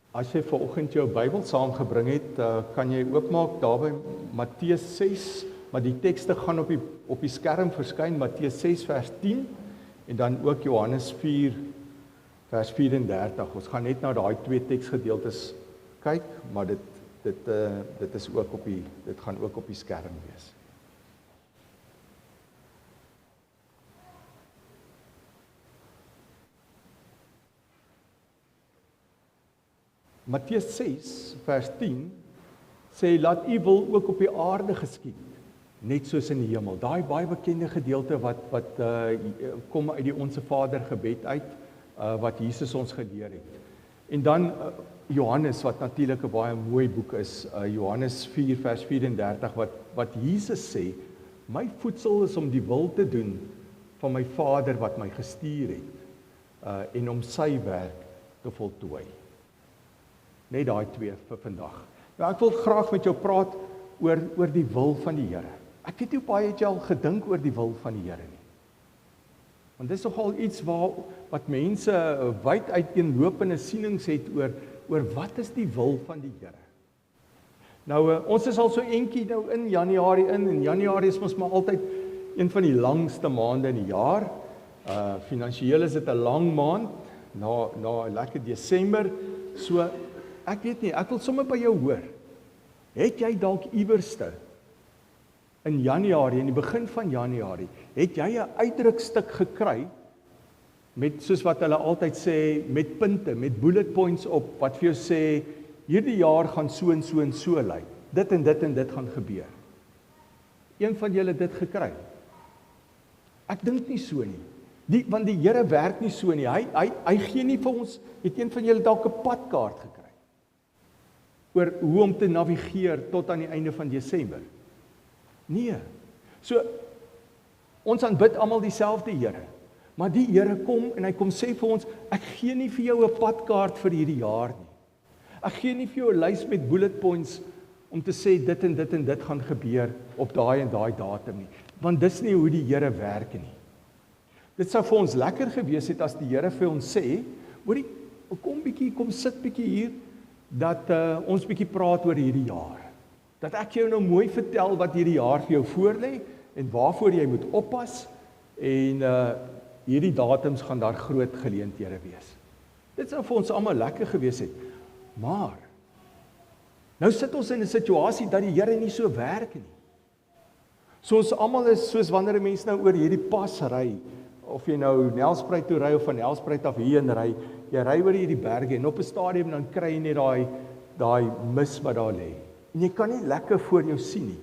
As jy vanoggend jou Bybel saamgebring het, kan jy oopmaak daar by Matteus 6, maar die tekste gaan op die skerm verskyn, Matteus 6 vers 10 en dan ook Johannes 4 vers 34. Ons gaan net na daai twee teksgedeeltes kyk, maar dit is ook dit gaan ook op die skerm wees. Matteus 6 vers 10 sê, laat u wil ook op die aarde geskied, net soos in die hemel. Daai baie bekende gedeelte wat kom uit die Onse Vader gebed uit, wat Jesus ons geleer het. En dan Johannes, wat natuurlik 'n baie mooi boek is, Johannes 4 vers 34, wat Jesus sê, my voedsel is om die wil te doen van my Vader wat my gestuur het, en om sy werk te voltooi. Net daai twee vir vandag. Nou ek wil graag met jou praat oor die wil van die Here. Ek weet nie baie het jy al gedink oor die wil van die Here nie. Want dit is nogal iets wat mense wyd uiteenlopende sienings het oor wat is die wil van die Here. Nou ons is al so entjie nou in Januarie en Januarie is mos maar altyd een van die langste maande in die jaar. Finansiëel is dit 'n lang maand na 'n lekker Desember. So ek weet nie, ek wil sommer by jou hoor. Het jy dalk iewerste in Januarie, in die begin van Januarie, het jy 'n uitdrukstuk gekry met, soos wat hulle altyd sê, met punte, met bullet points op, wat vir jou sê, hierdie jaar gaan so en so en so lyk. Dit en dit en dit gaan gebeur. Een van julle dit gekry? Ek dink nie so nie. Want die Here werk nie so nie. Hy gee nie vir ons, het een van julle dalk 'n padkaart gekry oor hoe om te navigeer tot aan die einde van Desember? Nee. So, ons aanbid almal dieselfde Here, maar die Here kom en hy kom sê vir ons, ek gee nie vir jou 'n padkaart vir hierdie jaar nie. Ek gee nie vir jou 'n lys met bullet points om te sê dit en dit en dit gaan gebeur op daai en daai datum nie, want dis nie hoe die Here werk nie. Dit sou vir ons lekker gewees het as die Here vir ons sê, hoorie, kom sit bietjie hier, dat ons bietjie praat oor hierdie jaar. Dat ek jou nou mooi vertel wat hierdie jaar vir jou voorlê en waarvoor jy moet oppas en hierdie datums gaan daar groot geleenthede wees. Dit sou vir ons almal lekker gewees het. Maar nou sit ons in 'n situasie dat die Here nie so werk nie. So ons almal is soos wanneer 'n mens nou oor hierdie pas ry, of jy nou Nelspruit toe ry of van Nelspruit af hierheen ry, jy ry oor hierdie berge en op 'n stadium dan kry jy net daai mis wat daar lê. En jy kan nie lekker voor jou sien nie.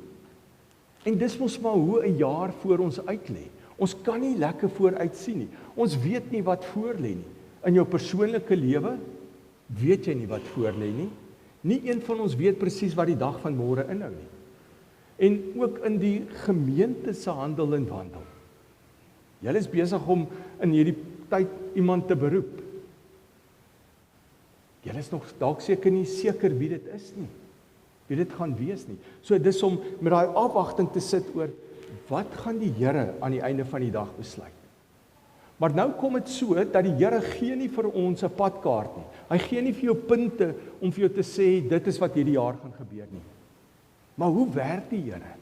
En dis mos maar hoe 'n jaar voor ons uit lê. Ons kan nie lekker vooruit sien nie. Ons weet nie wat voor lê nie. In jou persoonlike lewe weet jy nie wat voor lê nie. Nie een van ons weet presies wat die dag van môre inhou nie. En ook in die gemeente se handel en wandel. Julle is besig om in hierdie tyd iemand te beroep. Julle is nog dalk seker nie seker wie dit is nie. Wie dit gaan wees nie. So dis om met daai afwagting te sit oor wat gaan die Here aan die einde van die dag besluit. Maar nou kom dit so dat die Here gee nie vir ons 'n padkaart nie. Hy gee nie vir jou punte om vir jou te sê dit is wat hierdie jaar gaan gebeur nie. Maar hoe werk die Here?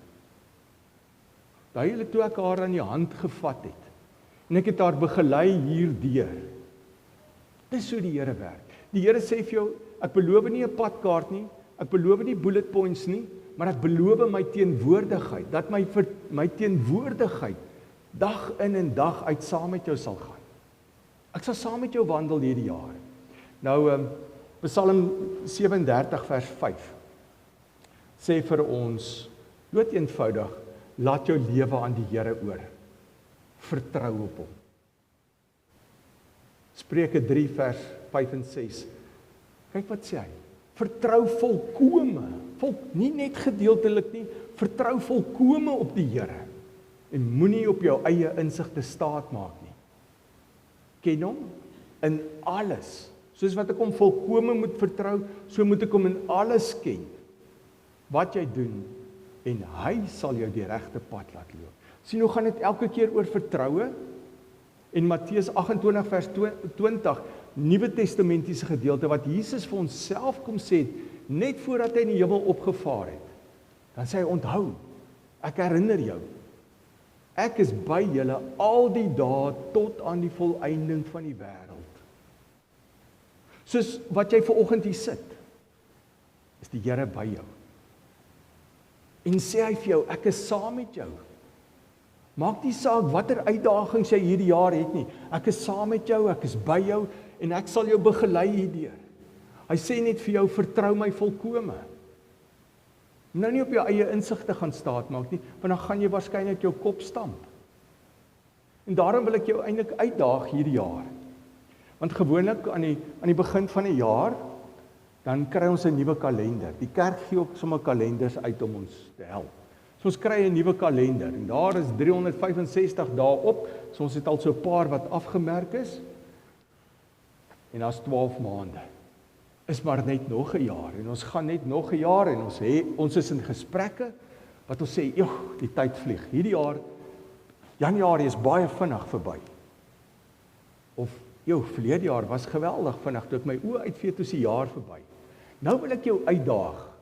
Daai toe ek haar aan die hand gevat het en ek het haar begelei hierdeur. Dis hoe die Here werk. Die Here sê vir jou, ek beloof nie 'n padkaart nie, ek beloof nie bullet points nie, maar ek beloof my teenwoordigheid, dat my teenwoordigheid dag in en dag uit saam met jou sal gaan. Ek sal saam met jou wandel hierdie jaar. Nou, Psalm 37 vers 5 sê vir ons, dood eenvoudig, laat jou lewe aan die Here oor. Vertrou op hom. Spreuke 3 vers 5 en 6. Kyk wat sê hy. Vertrou volkome, nie net gedeeltelik nie, vertrou volkome op die Here en moenie op jou eie insig te staat maak nie. Ken hom in alles. Soos wat ek hom volkome moet vertrou, so moet ek hom in alles ken. Wat jy doen en hy sal jou die regte pad laat loop. Sien hoe gaan dit elke keer oor vertroue En Matteus 28 vers 20, Nuwe Testamentiese gedeelte, wat Jesus vir ons self kom sê, net voordat hy in die hemel opgevaar het, dan sê hy, onthou, ek herinner jou, ek is by julle al die dae tot aan die volëinding van die wêreld. Soos wat jy vanoggend hier sit, is die Here by jou. En sê hy vir jou, ek is saam met jou. Maak nie saak watter uitdagings jy hierdie jaar het nie. Ek is saam met jou, ek is by jou en ek sal jou begelei hierdeur. Hy sê net vir jou, vertrou my volkome. Nou nie op jou eie insig te gaan staatmaak nie, want dan gaan jy waarskynlik jou kop stamp. En daarom wil ek jou eintlik uitdaag hierdie jaar. Want gewoonlik aan die begin van 'n jaar, dan kry ons 'n nuwe kalender. Die kerk gee ook sommer kalenders uit om ons te help. So ons kry 'n nuwe kalender en daar is 365 dae op. So ons het al so 'n paar wat afgemerk is. En daar's 12 maande. Is maar net nog 'n jaar en ons gaan net nog 'n jaar en ons is in gesprekke wat ons sê, "Joh, die tyd vlieg. Hierdie jaar Januarie is baie vinnig verby." Of, "Joh, verlede jaar was geweldig vinnig toe ek my oë uitvee toe se jaar verby." Nou wil ek jou uitdaag.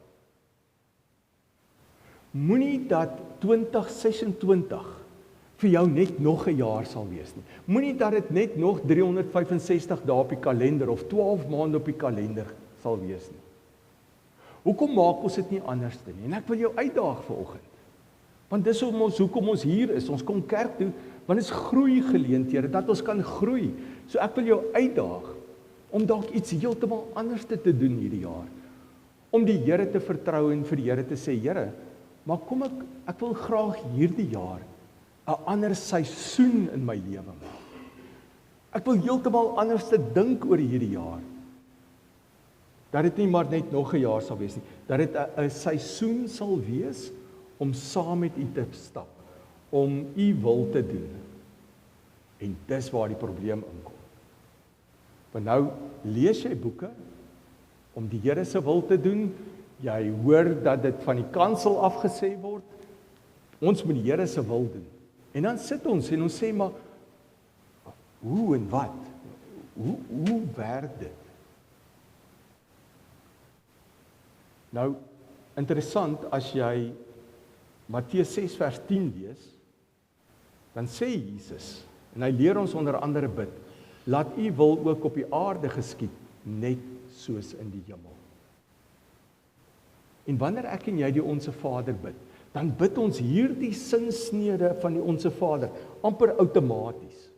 Moenie dat 2026 vir jou net nog 'n jaar sal wees nie. Moenie dat dit net nog 365 dae op die kalender of 12 maande op die kalender sal wees nie. Hoekom maak ons dit nie anders nie? En ek wil jou uitdaag vanoggend. Want dis hoekom ons hier is. Ons kom kerk toe, want dit is groeigeleenthede, dat ons kan groei. So ek wil jou uitdaag om dalk iets heeltemal anders te doen hierdie jaar. Om die Here te vertrou en vir die Here te sê, Here, maar kom ek wil graag hierdie jaar 'n ander seisoen in my lewe maak. Ek wil heeltemal anders te dink oor hierdie jaar. Dat dit nie maar net nog 'n jaar sal wees nie, dat dit 'n seisoen sal wees om saam met U te stap, om U wil te doen. En dis waar die probleem inkom. Want nou lees jy boeke om die Here se wil te doen. Jy hoor dat dit van die kansel afgesê word. Ons moet die Here se wil doen. En dan sit ons en ons sê maar, hoe en wat? Hoe werk dit? Nou, interessant, as jy Matteus 6 vers 10 lees, dan sê Jesus, en hy leer ons onder andere bid, laat U wil ook op die aarde geskied, net soos in die hemel. En wanneer ek en jy die Onse Vader bid, dan bid ons hierdie sinsnede van die Onse Vader, amper outomaties.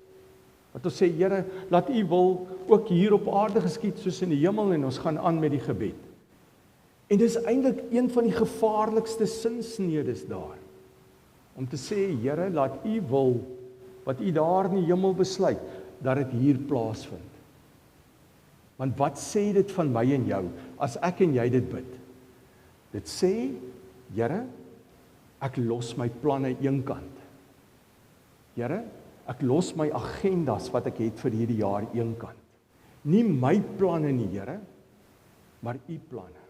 Want ons sê, Here, laat U wil ook hier op aarde geskied, soos in die hemel, en ons gaan aan met die gebed. En dis eintlik een van die gevaarlikste sinsnedes daar, om te sê, Here, laat U wil, wat U daar in die hemel besluit, dat dit hier plaasvind. Want wat sê dit van my en jou, as ek en jy dit bid? Dit sê, Here, ek los my planne eenkant. Here, ek los my agendas wat ek het vir hierdie jaar eenkant. Nie my planne nie, Here, maar U planne.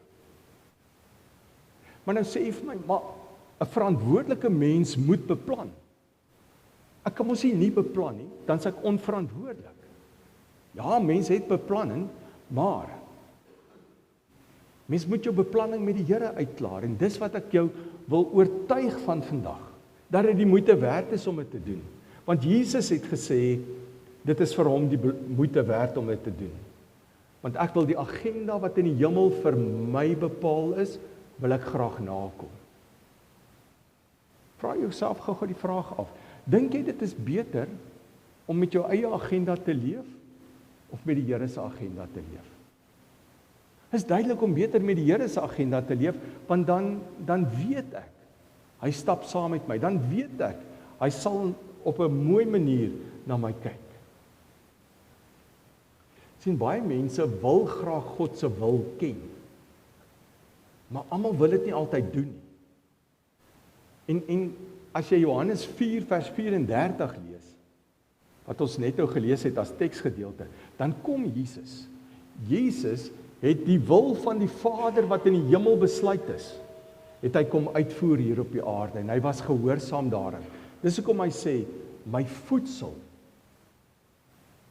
Maar nou sê jy vir my, maar 'n verantwoordelike mens moet beplan. Ek kan mos nie beplan nie, dan is ek onverantwoordelik. Ja, mens het beplanning, maar mens moet jou beplanning met die Here uitklaar, en dis wat ek jou wil oortuig van vandag, dat dit die moeite werd is om dit te doen. Want Jesus het gesê, dit is vir hom die moeite werd om dit te doen. Want ek wil die agenda wat in die hemel vir my bepaal is, wil ek graag nakom. Vra jouself gou die vraag af, dink jy dit is beter om met jou eie agenda te leef, of met die Here se agenda te leef? Is duidelik om beter met die Here se agenda te leef, want dan weet ek, hy stap saam met my, dan weet ek, hy sal op 'n mooi manier na my kyk. Sien, baie mense wil graag God se wil ken, maar almal wil dit nie altyd doen nie. En as jy Johannes 4 vers 34 lees, wat ons net nou gelees het as teksgedeelte, dan kom Jesus. Jesus het die wil van die Vader wat in die hemel besluit is, het hy kom uitvoer hier op die aarde, en hy was gehoorsaam daarin. Dis hoekom hy sê, my voedsel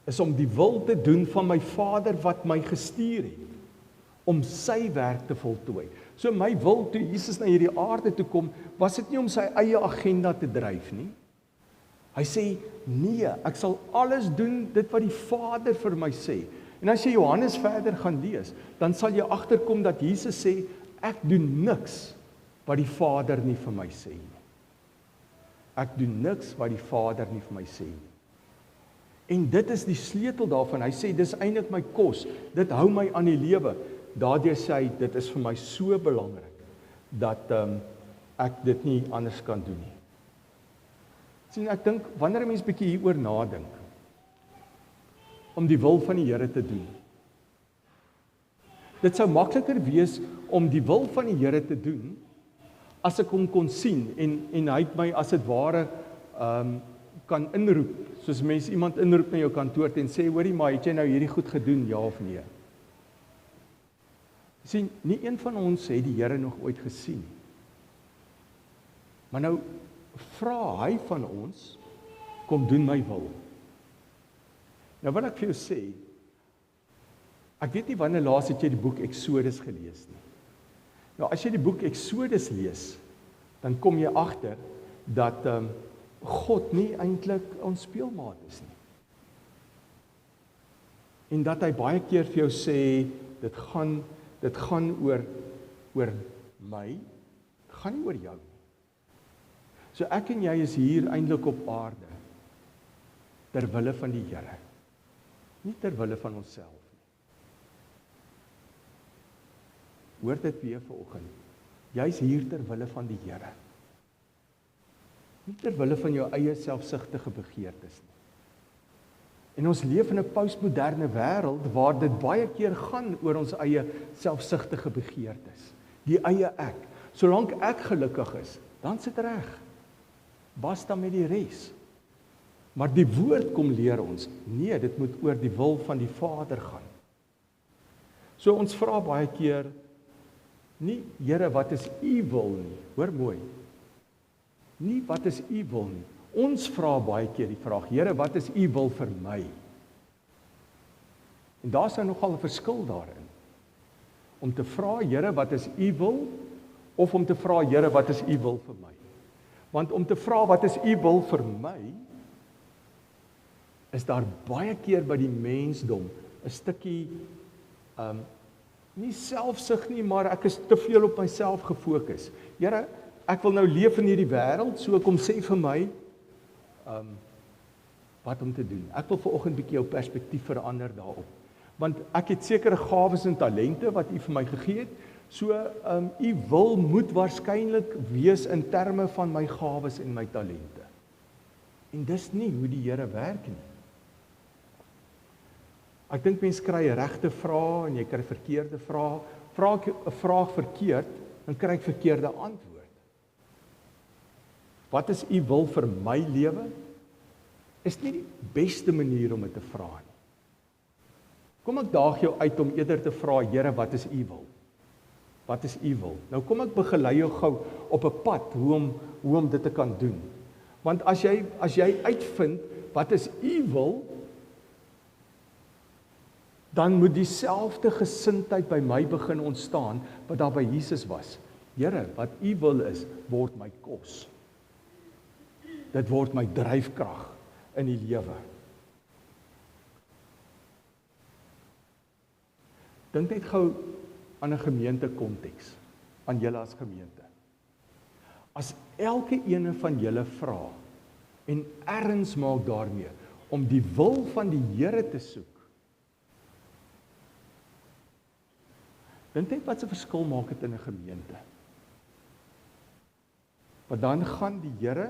is om die wil te doen van my Vader wat my gestuur het, om sy werk te voltooi. So my wil toe Jesus na hierdie aarde toe kom, was dit nie om sy eie agenda te dryf nie. Hy sê, nee, ek sal alles doen, dit wat die Vader vir my sê. En as jy Johannes verder gaan lees, dan sal jy agterkom dat Jesus sê, ek doen niks wat die Vader nie vir my sê nie. Ek doen niks wat die Vader nie vir my sê nie. En dit is die sleutel daarvan. Hy sê, dis eintlik my kos, dit hou my aan die lewe. Daardeur sê hy, dit is vir my so belangrik, dat ek dit nie anders kan doen nie. Sien, ek dink, wanneer 'n mens bietjie hieroor nadink, om die wil van die Here te doen, dit sou makliker wees om die wil van die Here te doen, as ek hom kon sien, en hy het my as dit ware kan inroep, soos mens iemand inroep na jou kantoor en sê, hoorie maar, het jy nou hierdie goed gedoen, ja of nee? Sien, nie een van ons het die Here nog ooit gesien. Maar nou vra hy van ons, kom doen my wil. Nou wil ek vir jou sê, ek weet nie wanneer laas het jy die boek Exodus gelees nie. Nou as jy die boek Exodus lees, dan kom jy agter dat God nie eintlik ons speelmaat is nie. En dat hy baie keer vir jou sê, dit gaan oor my, dit gaan nie oor jou nie. So ek en jy is hier eintlik op aarde, ter wille van die Here, nie ter wille van onsself nie. Hoor dit weer vanoggend, jy is hier ter wille van die Here, nie ter wille van jou eie selfsugtige begeertes nie. En ons leef in 'n postmoderne wêreld waar dit baie keer gaan oor ons eie selfsugtige begeertes, die eie ek. Solank ek gelukkig is, dan sit reg. Basta met die res. Maar die woord kom leer ons, nee, dit moet oor die wil van die Vader gaan. So ons vra baie keer, nie, Here, wat is u wil nie? Hoor mooi. Nie, wat is u wil nie? Ons vra baie keer die vraag, Here, wat is u wil vir my? En daar is nogal 'n verskil daarin. Om te vra, Here, wat is u wil? Of om te vra, Here, wat is u wil vir my? Want om te vra, wat is u wil vir my? Is daar baie keer by die mensdom 'n stukkie, nie selfsug nie, maar ek is te veel op myself gefokus. Here, ek wil nou leef in hierdie wêreld, so kom sê vir my, wat om te doen. Ek wil vanoggend bietjie jou perspektief verander daarop. Want ek het sekere gawes en talente wat u vir my gegee het, so u wil moet waarskynlik wees in terme van my gawes en my talente. En dis nie hoe die Here werk nie. Ek dink mense kry 'n regte vraag en jy kry 'n verkeerde vraag. Vra ek 'n vraag verkeerd, dan kry ek verkeerde antwoord. Wat is u wil vir my lewe? Is nie die beste manier om dit te vra nie. Kom ek daag jou uit om eerder te vra, Here, wat is u wil? Wat is u wil? Nou kom ek begelei jou gou op 'n pad hoe om dit te kan doen. Want as jy uitvind wat is u wil, dan moet dieselfde gesindheid by my begin ontstaan wat daar by Jesus was. Here, wat u wil is, word my kos. Dit word my dryfkrag in die lewe. Dink net gou aan 'n gemeentekonteks, aan julle as gemeente. As elke ene van julle vra en erns maak daarmee om die wil van die Here te soek, dink net wat 'n verskil maak dit in 'n gemeente. Want dan gaan die Here,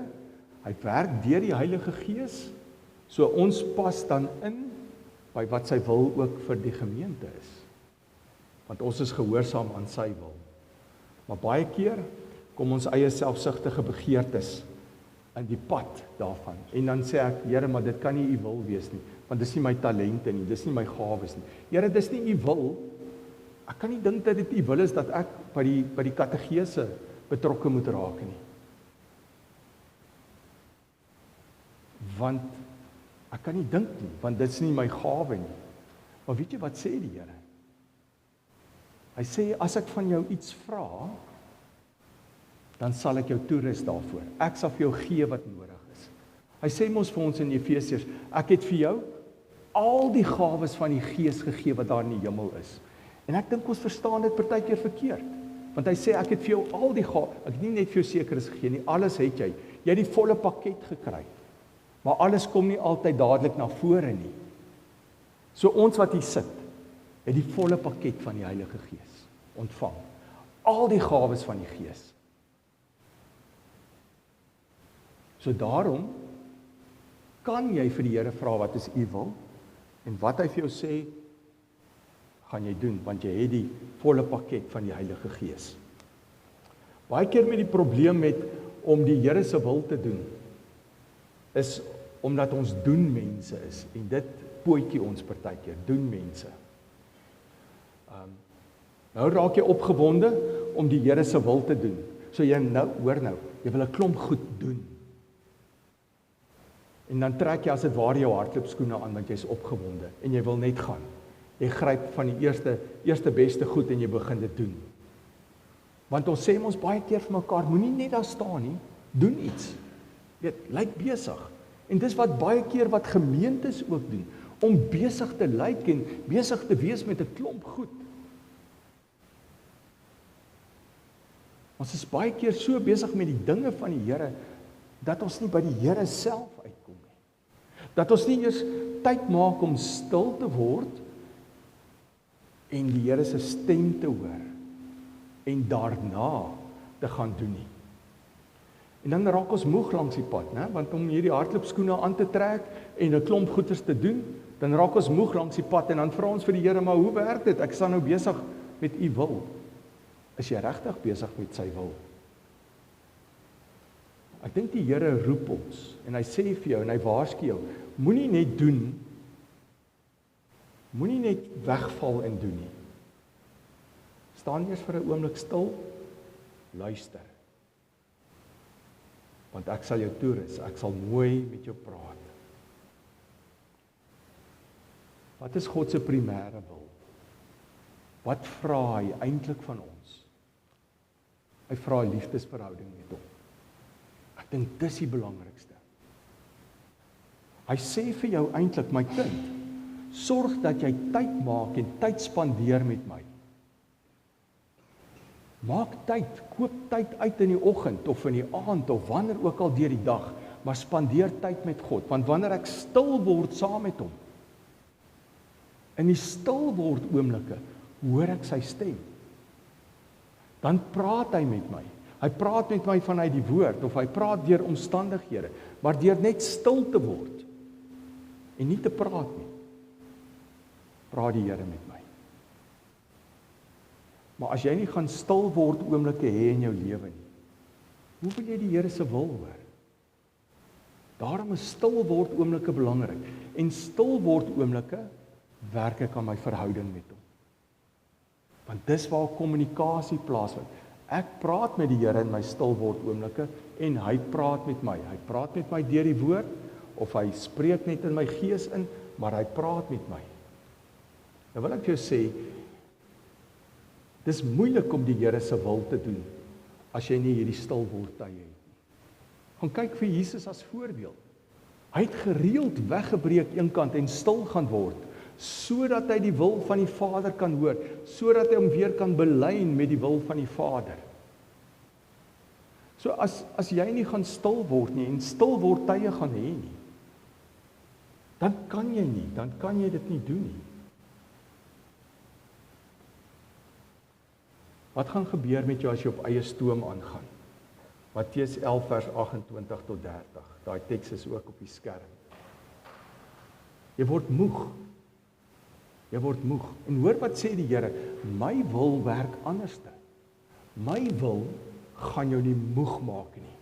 hy werk deur die Heilige Gees, so ons pas dan in by wat sy wil ook vir die gemeente is. Want ons is gehoorsaam aan sy wil. Maar baie keer kom ons eie selfsugtige begeertes in die pad daarvan. En dan sê ek, Here, maar dit kan nie u wil wees nie, want dis nie my talente nie, dis nie my gawes nie. Here, dis nie u wil. Ek kan nie dink dat dit u wil is dat ek by die kategese betrokke moet raak nie. Want Ek kan nie dink nie, want dit is nie my gawe nie. Maar weet jy wat sê die Here? Hy sê, as ek van jou iets vra, dan sal ek jou toerus daarvoor. Ek sal vir jou gee wat nodig is. Hy sê mos vir ons in Efesiërs, ek het vir jou al die gawes van die Gees gegee wat daar in die hemel is. En ek dink ons verstaan dit partykeer verkeerd. Want hy sê, ek het vir jou al die gawes, ek het nie net vir jou sekeres gegee nie, alles het jy. Jy het die volle pakket gekry. Maar alles kom nie altyd dadelik na vore nie. So ons wat hier sit, het die volle pakket van die Heilige Gees ontvang. Al die gawes van die Gees. So daarom kan jy vir die Here vra wat is u wil, en wat hy vir jou sê, gaan jy doen, want jy het die volle pakket van die Heilige Gees. Baie keer met die probleem met om die Here se wil te doen, is omdat ons doen mense is, en dit pootjie ons partykeer, doen mense. Nou raak jy opgewonde om die Here se wil te doen. So jy nou, hoor nou, jy wil 'n klomp goed doen. En dan trek jy as dit ware jou hardloopskoene aan, want jy's opgewonde, en jy wil net gaan. Jy gryp van die eerste beste goed en jy begin dit doen. Want ons sê ons baie keer vir mekaar, moenie net daar staan nie, doen iets. Weet, lyk besig. En dis wat baie keer wat gemeentes ook doen, om besig te lyk en besig te wees met 'n klomp goed. Ons is baie keer so besig met die dinge van die Here, dat ons nie by die Here self uitkom nie. Dat ons nie eers tyd maak om stil te word, en die Here se stem te hoor, en daarna te gaan doen nie. En dan raak ons moeg langs die pad, né? Want om hierdie hardloopskoene aan te trek, en 'n klomp goeders te doen, dan raak ons moeg langs die pad, en dan vra ons vir die Here, maar hoe werk dit? Ek is nou besig met u wil. Is jy regtig besig met sy wil? Ek dink die Here roep ons, en hy sê vir jou, en hy waarsku jou, moenie net doen, moenie net wegval en doen nie. Staan eers vir 'n oomblik stil, luister. Want ek sal jou toerus, ek sal mooi met jou praat. Wat is God se primêre wil? Wat vra hy eintlik van ons? Hy vra 'n liefdesverhouding met hom. Ek dink dis die belangrikste. Hy sê vir jou eintlik, my kind, sorg dat jy tyd maak en tyd spandeer met my. Maak tyd, koop tyd uit in die oggend of in die aand of wanneer ook al deur die dag, maar spandeer tyd met God, want wanneer ek stil word saam met hom, in die stil word oomblikke, hoor ek sy stem. Dan praat hy met my. Hy praat met my vanuit die woord, of hy praat deur omstandighede, maar deur net stil te word, en nie te praat nie, praat die Here met my. Maar as jy nie gaan stil word oomblikke hê in jou lewe nie, hoe wil jy die Here se wil hoor? Daarom is stil word oomblikke belangrik, en stil word oomblikke werk ek aan my verhouding met hom. Want dis waar kommunikasie plaasvind. Ek praat met die Here in my stil word oomblikke, en hy praat met my. Hy praat met my deur die woord, of hy spreek net in my gees in, maar hy praat met my. Nou wil ek vir jou sê, dis moeilik om die Here se wil te doen, as jy nie hierdie stil word tye het nie. Gaan kyk vir Jesus as voorbeeld. Hy het gereeld weggebreek eenkant en stil gaan word, sodat hy die wil van die Vader kan hoor, sodat hy hom weer kan belyn met die wil van die Vader. So as jy nie gaan stil word nie, en stil word tye gaan hê nie, dan kan jy dit nie doen nie. Wat gaan gebeur met jou as jy op eie stoom aangaan? Matteus 11 vers 28 tot 30. Daai teks is ook op die skerm. Jy word moeg. Jy word moeg. En hoor wat sê die Here, my wil werk anderste. My wil gaan jou nie moeg maak nie.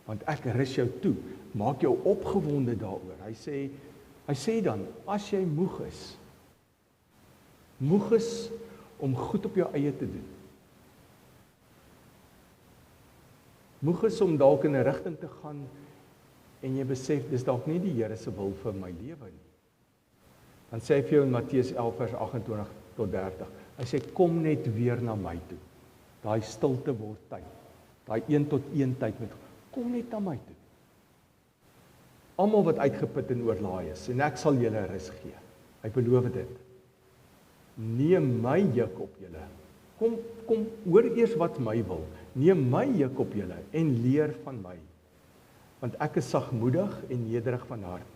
Want ek rus jou toe, maak jou opgewonde daaroor. Hy sê dan, as jy moeg is om goed op jou eie te doen. Moeg is om dalk in 'n rigting te gaan en jy besef dis dalk nie die Here se wil vir my lewe nie. Dan sê hy vir jou in Matteus 11 vers 28 tot 30. Hy sê kom net weer na my toe. Daai stilte word tyd. Daai 1 tot 1 tyd met kom net na my toe. Almal wat uitgeput en oorlaai is en ek sal julle rus gee. Hy beloof dit. Neem my juk op julle. Kom hoor eers wat my wil. Neem my juk op julle en leer van my. Want ek is sagmoedig en nederig van hart.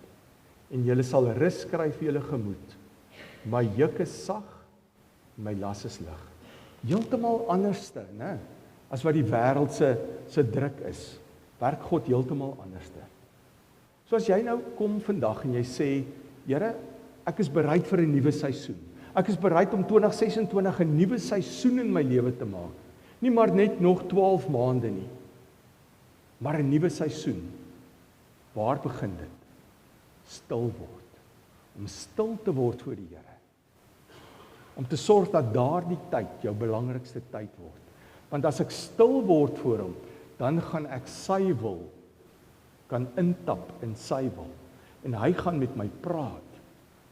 En julle sal rus kry vir julle gemoed. My juk is sag, my las is lig. Heeltemal anderste, né? As wat die wêreld se druk is. Werk God heeltemal anderste. So as jy nou kom vandag en jy sê, Here, ek is bereid vir 'n nuwe seisoen. Ek is bereid om 2026 'n nuwe seisoen in my lewe te maak. Nie maar net nog 12 maande nie. Maar 'n nuwe seisoen. Waar begin dit? Stil word. Om stil te word voor die Here. Om te sorg dat daardie tyd jou belangrikste tyd word. Want as ek stil word voor hom, dan gaan ek sy wil kan intap in sy wil. En hy gaan met my praat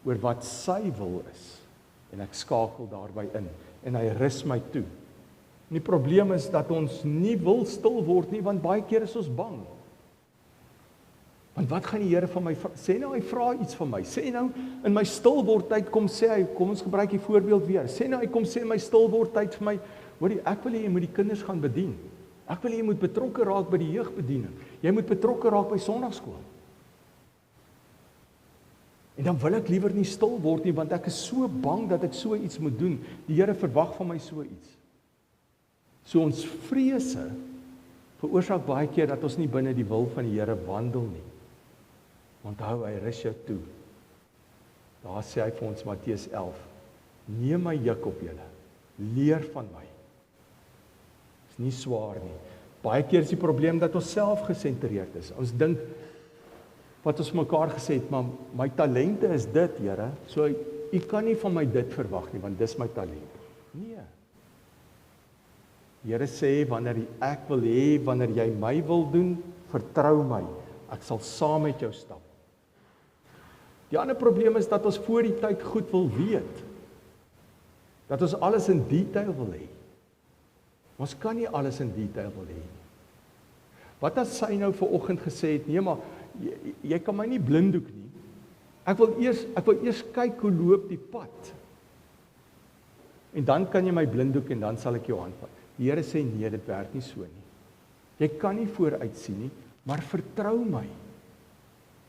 oor wat sy wil is. En ek skakel daarby in. En hy rus my toe. En die probleem is dat ons nie wil stil word nie, want baie keer is ons bang. Want wat gaan die Here van my sê nou, hy vra iets van my. Sê nou, in my stil word tyd kom sê hy, kom ons gebruik die voorbeeld weer. Sê nou, hy kom sê in my stil word tyd vir my, hoorie, ek wil hê jy moet die kinders gaan bedien. Ek wil hê jy moet betrokke raak by die jeugbediening. Jy moet betrokke raak by sonnaarskool. En dan wil ek liewer nie stil word nie, want ek is so bang dat ek so iets moet doen. Die Here verwag van my so iets. So ons vrese veroorsaak baie keer dat ons nie binne die wil van die Here wandel nie. Onthou, hy rus jou toe. Daar sê hy vir ons Matteus 11, neem my juk op julle, leer van my. Is nie swaar nie. Baie keer is die probleem dat ons self gesentreerd is. Ons dink, wat ons mekaar gesê het, maar my talente is dit, Here, so u kan nie van my dit verwag nie, want dis my talent. Nee. Here sê, wanneer ek wil hê, wanneer jy my wil doen, vertrou my, ek sal saam met jou stap. Die ander probleem is dat ons voor die tyd goed wil weet. Dat ons alles in detail wil hê. Ons kan nie alles in detail wil hê nie. Wat as sy nou vanoggend gesê het, nee maar, jy kan my nie blinddoek nie. Ek wil eers kyk hoe loop die pad. En dan kan jy my blinddoek en dan sal ek jou aanvat. Die Here sê nee, dit werk nie so nie. Jy kan nie vooruit sien nie, maar vertrou my.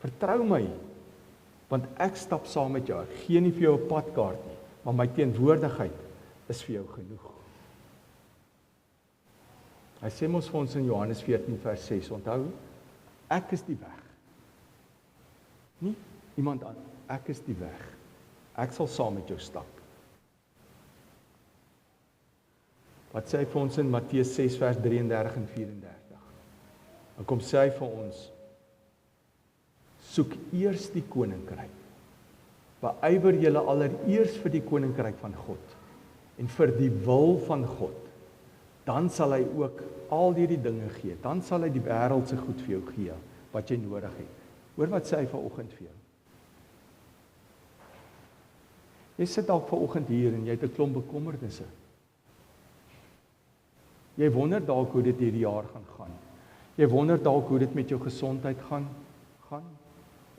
Vertrou my. Want ek stap saam met jou. Ek gee nie vir jou 'n padkaart nie, maar my teenwoordigheid is vir jou genoeg. Hy sê mos vir ons in Johannes 14 vers 6, onthou, ek is die weg. Nie iemand aan, ek is die weg. Ek sal saam met jou stap. Wat sê hy vir ons in Matteus 6 vers 33 en 34? Dan kom sê hy vir ons, soek eers die koninkryk. Beywer julle allereers vir die koninkryk van God en vir die wil van God. Dan sal hy ook al hierdie dinge gee. Dan sal hy die wêreldse goed vir jou gee wat jy nodig het. Hoor wat sê hy vanoggend vir jou. Jy sit dalk vanoggend hier en jy het 'n klomp bekommernisse. Jy wonder dalk hoe dit hierdie jaar gaan. Jy wonder dalk hoe dit met jou gesondheid gaan.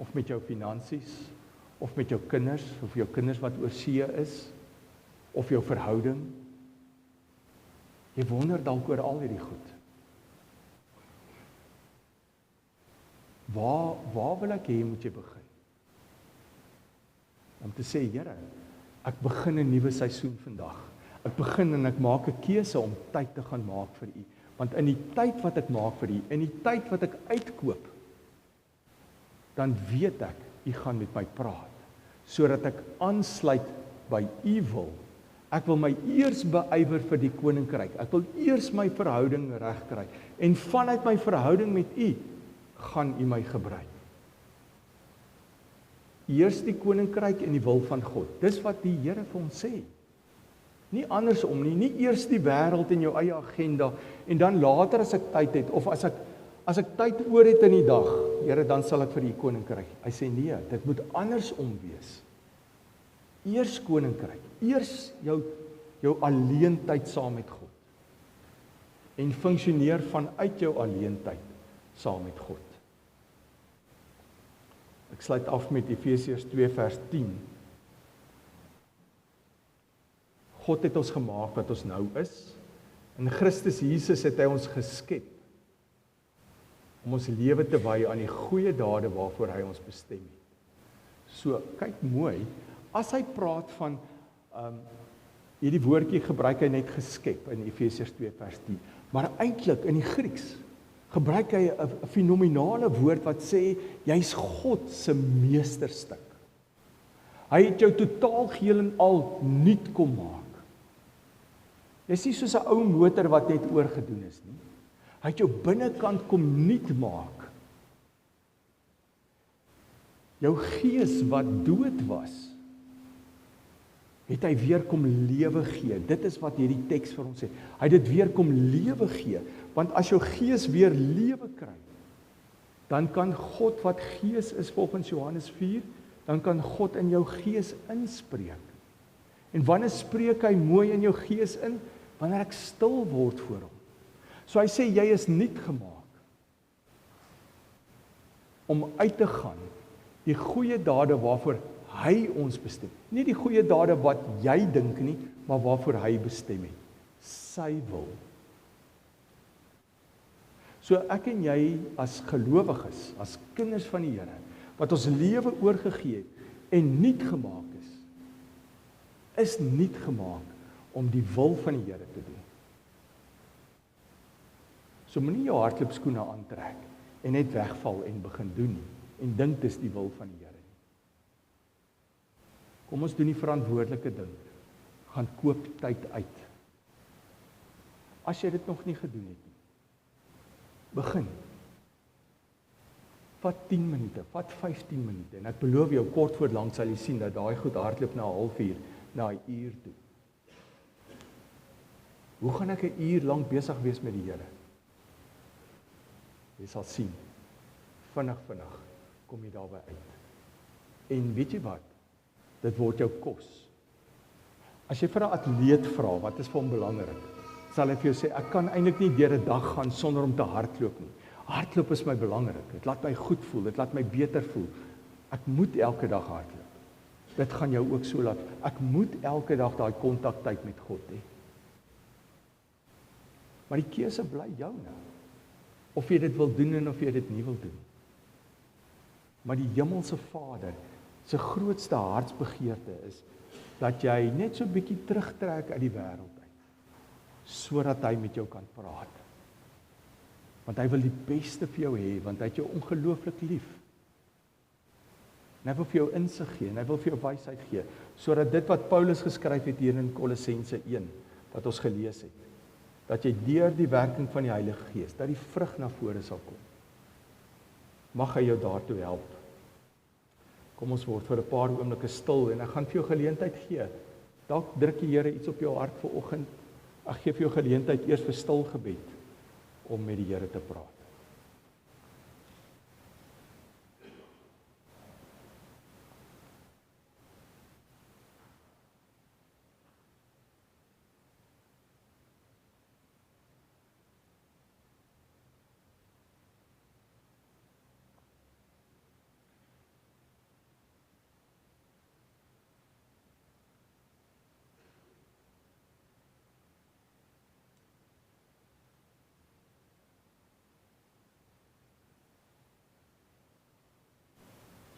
Of met jou finansies, of met jou kinders, of jou kinders wat oorsee is, of jou verhouding. Jy wonder dalk oor al hierdie goed. Waar wil ek hê moet jy begin? Om te sê, Here, ek begin 'n nuwe seisoen vandag. Ek begin en ek maak 'n keuse om tyd te gaan maak vir U. Want in die tyd wat ek maak vir U, in die tyd wat ek uitkoop, dan weet ek, U gaan met my praat, sodat ek aansluit by U wil. Ek wil my eers beywer vir die koninkryk. Ek wil eers my verhouding regkry. En vanuit my verhouding met U, gaan U my gebruik. Eers die koninkryk en die wil van God. Dis wat die Here vir ons sê. Nie andersom nie, nie eers die wêreld en jou eie agenda, en dan later as ek tyd het, of as as ek tyd oor het in die dag, Here, dan sal ek vir U koninkryk. Hy sê nee, dit moet andersom wees. Eers koninkryk, eers jou alleentyd saam met God. En funksioneer vanuit jou alleentyd saam met God. Ek sluit af met Efesiërs 2 vers 10. God het ons gemaak wat ons nou is. In Christus Jesus het hy ons geskep om ons lewe te wy aan die goeie dade waarvoor hy ons bestem het. So, kyk mooi, as hy praat van hierdie woordjie gebruik hy net geskep in Efesiërs 2 vers 10, maar eintlik in die Grieks gebruik hy 'n fenominale woord wat sê jy's God se meesterstuk. Hy het jou totaal geheel en al nuut kom maak. Jy's nie soos 'n ou motor wat net oorgedoen is nie. Hy het jou binnekant kom nuut maak. Jou gees wat dood was, het hy weer kom lewe gee. Dit is wat hierdie teks vir ons sê. Hy het dit weer kom lewe gee, want as jou gees weer lewe kry, dan kan God wat gees is volgens Johannes 4, dan kan God in jou gees inspreek. En wanneer spreek hy mooi in jou gees in? Wanneer ek stil word voor hom. So hy sê jy is nuut gemaak om uit te gaan die goeie dade waarvoor hy ons bestem. Nie die goeie dade wat jy dink nie, maar waarvoor hy bestem het. Sy wil. So ek en jy as gelowiges, as kinders van die Here, wat ons lewe oorgegee het en nuut gemaak is nuut gemaak om die wil van die Here te doen. So moenie jou hardloopskoene aantrek en net wegval en begin doen nie en dink dis die wil van die Here. Kom ons doen die verantwoordelike ding. Gaan koop tyd uit. As jy dit nog nie gedoen het nie. Begin. Vat 10 minute, vat 15 minute en ek beloof jou kort voor lank sal jy sien dat daai goed hardloop na 'n halfuur, na 'n uur toe. Hoe gaan ek 'n uur lank besig wees met die Here? Jy sal sien. Vinnig kom jy daarby uit. En weet jy wat? Dit word jou kos. As jy vir 'n atleet vra wat is vir hom belangrik, sal hy vir jou sê ek kan eintlik nie deur 'n dag gaan sonder om te hardloop nie. Hardloop is my belangrik. Dit laat my goed voel, dit laat my beter voel. Ek moet elke dag hardloop. Dit gaan jou ook so laat. Ek moet elke dag daai kontaktyd met God hê. Maar die keuse bly joune. Of jy dit wil doen en of jy dit nie wil doen. Maar die hemelse Vader se grootste hartsbegeerte is dat jy net so 'n bietjie terugtrek uit die wêreld uit, sodat hy met jou kan praat. Want hy wil die beste vir jou hê, want hy het jou ongelooflik lief. En hy wil vir jou insig gee, en hy wil vir jou wysheid gee, sodat dit wat Paulus geskryf het hier in Kolossense 1, wat ons gelees het, dat jy deur die werking van die Heilige Gees, dat die vrug na vore sal kom. Mag hy jou daartoe help. Kom ons word vir 'n paar oomblikke stil en ek gaan vir jou geleentheid gee. Dalk druk die Here iets op jou hart vanoggend. Ek gee vir jou geleentheid eers vir stil gebed om met die Here te praat.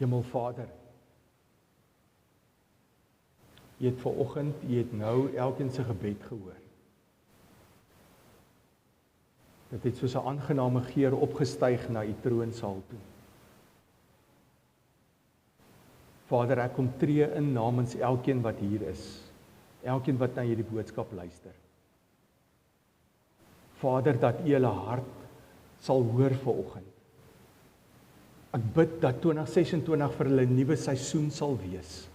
Hemelvader, jy het vanoggend, jy het nou elkeen se gebed gehoor. Dit het soos 'n aangename geur opgestyg na u troonsaal toe. Vader, ek kom tree in namens elkeen wat hier is, elkeen wat na hierdie boodskap luister. Vader, dat u hulle hart sal hoor vanoggend. Ek bid dat 2026 vir hulle 'n nuwe seisoen sal wees.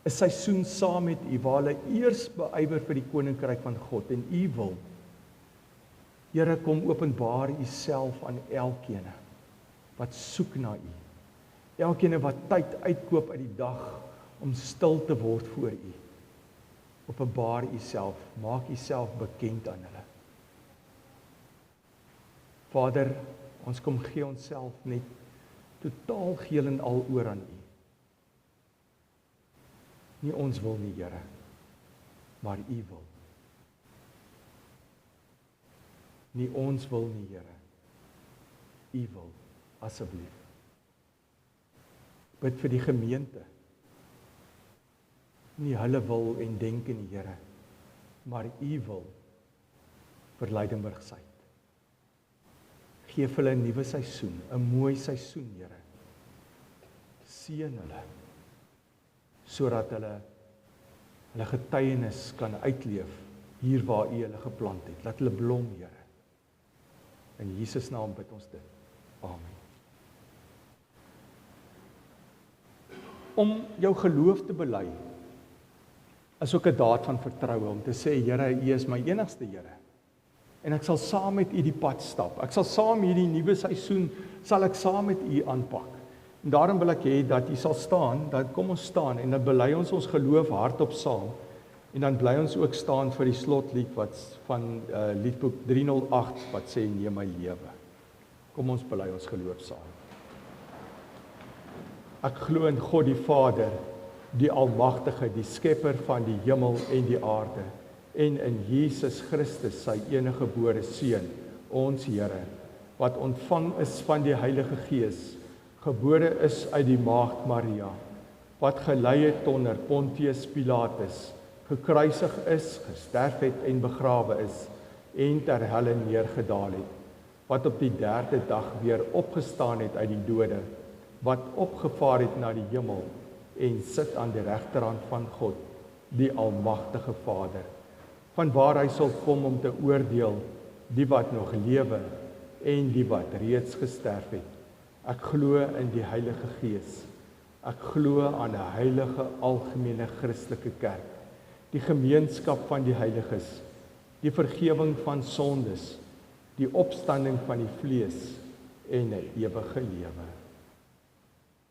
'n Seisoen saam met u waar hulle eers beywer vir die koninkryk van God en u wil. Here, kom openbaar U self aan elkeen wat soek na U. Elkeen wat tyd uitkoop uit die dag om stil te word voor U. Openbaar U self, maak U self bekend aan hulle. Vader, ons kom gee onsself net totaal geheel en al oor aan U. Nie ons wil nie, Here, maar U wil. Nie ons wil nie, Here. U wil, asseblief. Bid vir die gemeente. Nie hulle wil en denke nie, Here, maar U wil vir Lydenburg-Suid. Geef hulle 'n nuwe seisoen, 'n mooi seisoen, Here. Seën hulle, sodat hulle getuienis kan uitleef hier waar U hulle geplant het. Laat hulle blom, Here. In Jesus naam bid ons dit. Amen. Om jou geloof te bely, is ook 'n daad van vertroue om te sê, Here, U is my enigste Here. En ek sal saam met U die pad stap. Ek sal saam hierdie nuwe seisoen, sal ek saam met U aanpak. En daarom wil ek hê dat U sal staan, dat kom ons staan en dan bely ons geloof hardop saam. En dan bly ons ook staan vir die slotlied wat van liedboek 308 wat sê neem my lewe. Kom ons bely ons geloof saam. Ek glo in God die Vader, die Almagtige, die Skepper van die hemel en die aarde, en in Jesus Christus, sy enige gebore Seun, ons Here, wat ontvang is van die Heilige Gees, gebore is uit die Maagd Maria, wat gelei het onder Pontius Pilatus, gekruisig is, gesterf het en begrawe is, en ter helle neergedaal het, wat op die 3de dag weer opgestaan het uit die dode, wat opgevaar het na die hemel, en sit aan die regterhand van God, die Almagtige Vader, vanwaar hy sal kom om te oordeel die wat nog lewe en die wat reeds gesterf het. Ek glo in die Heilige Gees. Ek glo aan 'n heilige algemene Christelike kerk, die gemeenskap van die heiliges, die vergifnis van sondes, die opstanding van die vlees en 'n ewige lewe.